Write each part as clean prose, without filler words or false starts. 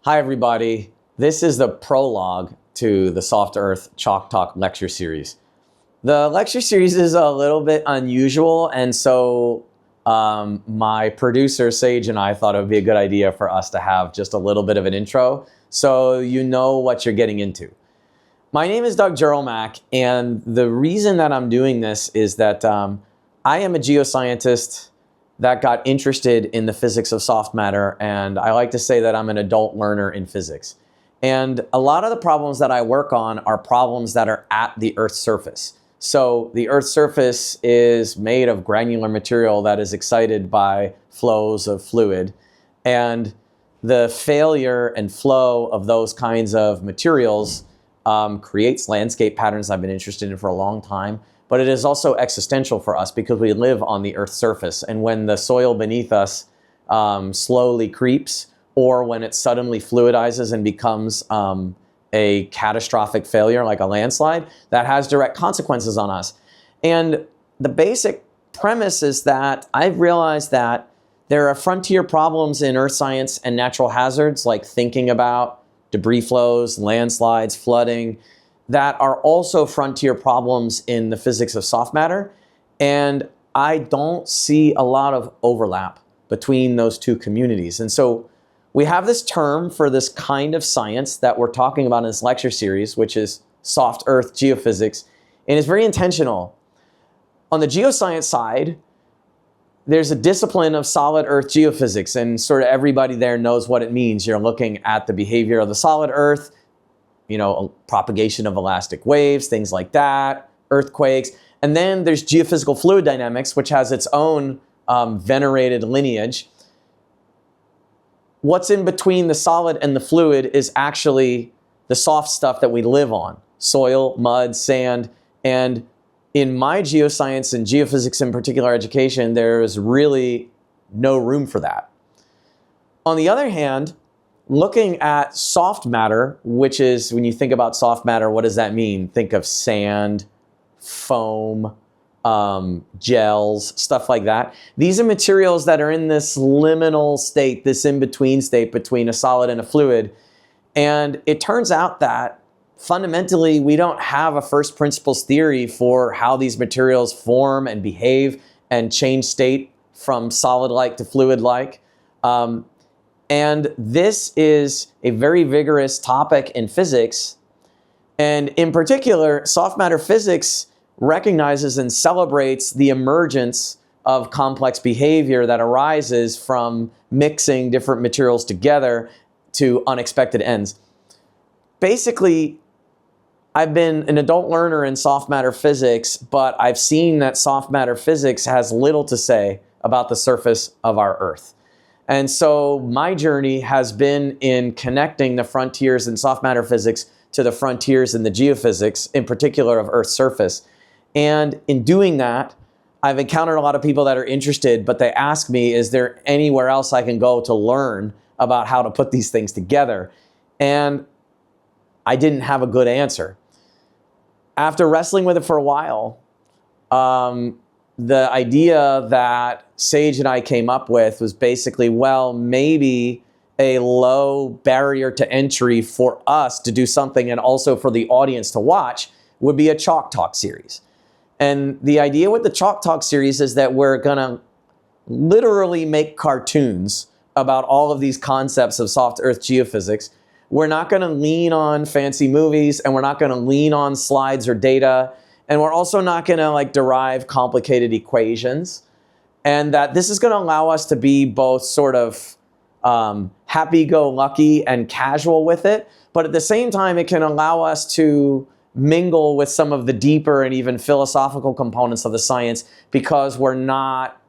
Hi everybody, this is the prologue to the Soft Earth Chalk Talk lecture series. The lecture series is a little bit unusual, and so my producer Sage and I thought it would be a good idea for us to have just a little bit of an intro so you know what you're getting into. My name is Doug Jerelmack, and the reason that I'm doing this is that I am a geoscientist that got interested in the physics of soft matter, and I like to say that I'm an adult learner in physics. And a lot of the problems that I work on are problems that are at the Earth's surface. So the Earth's surface is made of granular material that is excited by flows of fluid, and the failure and flow of those kinds of materials creates landscape patterns I've been interested in for a long time. But it is also existential for us because we live on the Earth's surface. And when the soil beneath us slowly creeps, or when it suddenly fluidizes and becomes a catastrophic failure like a landslide, that has direct consequences on us. And the basic premise is that I've realized that there are frontier problems in earth science and natural hazards, like thinking about debris flows, landslides, flooding, that are also frontier problems in the physics of soft matter. And I don't see a lot of overlap between those two communities. And so we have this term for this kind of science that we're talking about in this lecture series, which is Soft Earth Geophysics. And it's very intentional. On the geoscience side, there's a discipline of solid Earth geophysics, and sort of everybody there knows what it means. You're looking at the behavior of the solid Earth, propagation of elastic waves, things like that, earthquakes. And then there's geophysical fluid dynamics, which has its own venerated lineage. What's in between the solid and the fluid is actually the soft stuff that we live on: soil, mud, sand. And in my geoscience and geophysics in particular education, there is really no room for that. On the other hand, looking at soft matter, which is, when you think about soft matter, what does that mean? Think of sand, foam, gels, stuff like that. These are materials that are in this liminal state, this in-between state between a solid and a fluid. And it turns out that fundamentally we don't have a first principles theory for how these materials form and behave and change state from solid-like to fluid-like. And this is a very vigorous topic in physics. And in particular, soft matter physics recognizes and celebrates the emergence of complex behavior that arises from mixing different materials together to unexpected ends. Basically, I've been an adult learner in soft matter physics, but I've seen that soft matter physics has little to say about the surface of our Earth. And so my journey has been in connecting the frontiers in soft matter physics to the frontiers in the geophysics, in particular of Earth's surface. And in doing that, I've encountered a lot of people that are interested, but they ask me, is there anywhere else I can go to learn about how to put these things together? And I didn't have a good answer. After wrestling with it for a while, the idea that Sage and I came up with was basically, well, maybe a low barrier to entry for us to do something and also for the audience to watch would be a Chalk Talk series. And the idea with the Chalk Talk series is that we're gonna literally make cartoons about all of these concepts of soft earth geophysics. We're not gonna lean on fancy movies, and we're not gonna lean on slides or data. And we're also not gonna derive complicated equations. And that this is gonna allow us to be both sort of happy-go-lucky and casual with it, but at the same time, it can allow us to mingle with some of the deeper and even philosophical components of the science because we're not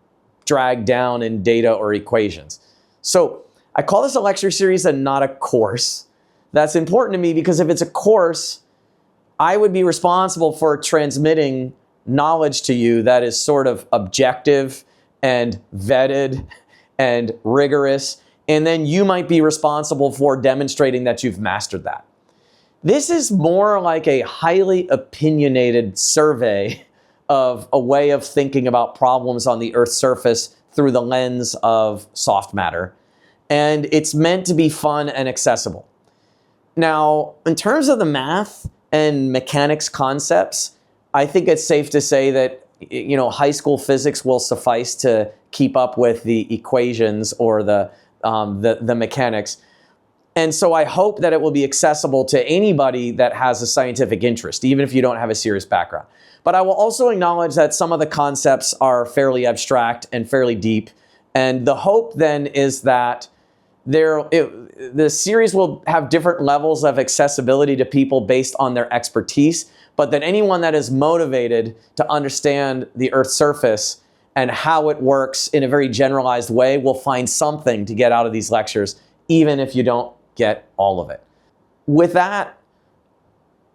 dragged down in data or equations. So I call this a lecture series and not a course. That's important to me because if it's a course, I would be responsible for transmitting knowledge to you that is sort of objective and vetted and rigorous, and then you might be responsible for demonstrating that you've mastered that. This is more like a highly opinionated survey of a way of thinking about problems on the Earth's surface through the lens of soft matter. and it's meant to be fun and accessible. Now, in terms of the math and mechanics concepts, I think it's safe to say that high school physics will suffice to keep up with the equations or the mechanics. And so I hope that it will be accessible to anybody that has a scientific interest, even if you don't have a serious background. But I will also acknowledge that some of the concepts are fairly abstract and fairly deep. And the hope then is that the series will have different levels of accessibility to people based on their expertise, but that anyone that is motivated to understand the Earth's surface and how it works in a very generalized way will find something to get out of these lectures, even if you don't get all of it. With that,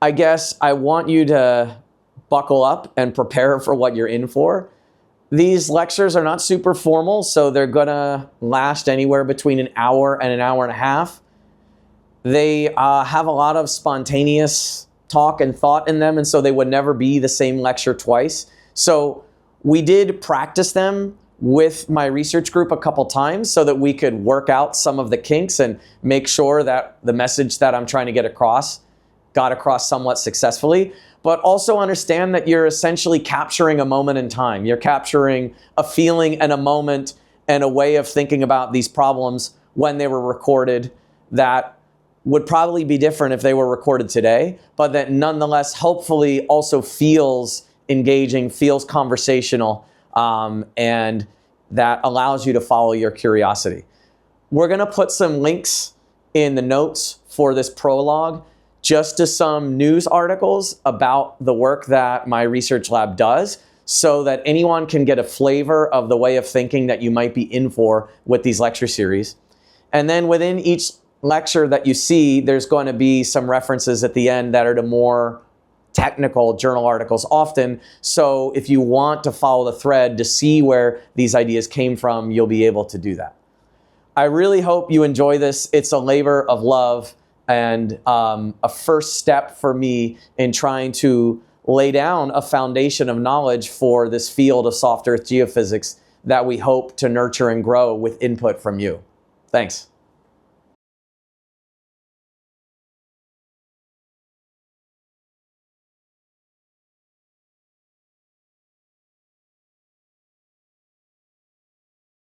I guess I want you to buckle up and prepare for what you're in for. These lectures are not super formal, so they're gonna last anywhere between an hour and an hour and a half. They have a lot of spontaneous talk and thought in them, and so they would never be the same lecture twice. So we did practice them with my research group a couple times so that we could work out some of the kinks and make sure that the message that I'm trying to get across got across somewhat successfully. But also understand that you're essentially capturing a moment in time. You're capturing a feeling and a moment and a way of thinking about these problems when they were recorded that would probably be different if they were recorded today, but that nonetheless hopefully also feels engaging, feels conversational, and that allows you to follow your curiosity. We're gonna put some links in the notes for this prologue just to some news articles about the work that my research lab does, so that anyone can get a flavor of the way of thinking that you might be in for with these lecture series. And then within each lecture that you see, there's going to be some references at the end that are to more technical journal articles often. So if you want to follow the thread to see where these ideas came from, you'll be able to do that. I really hope you enjoy this. It's a labor of love and a first step for me in trying to lay down a foundation of knowledge for this field of soft earth geophysics that we hope to nurture and grow with input from you. Thanks.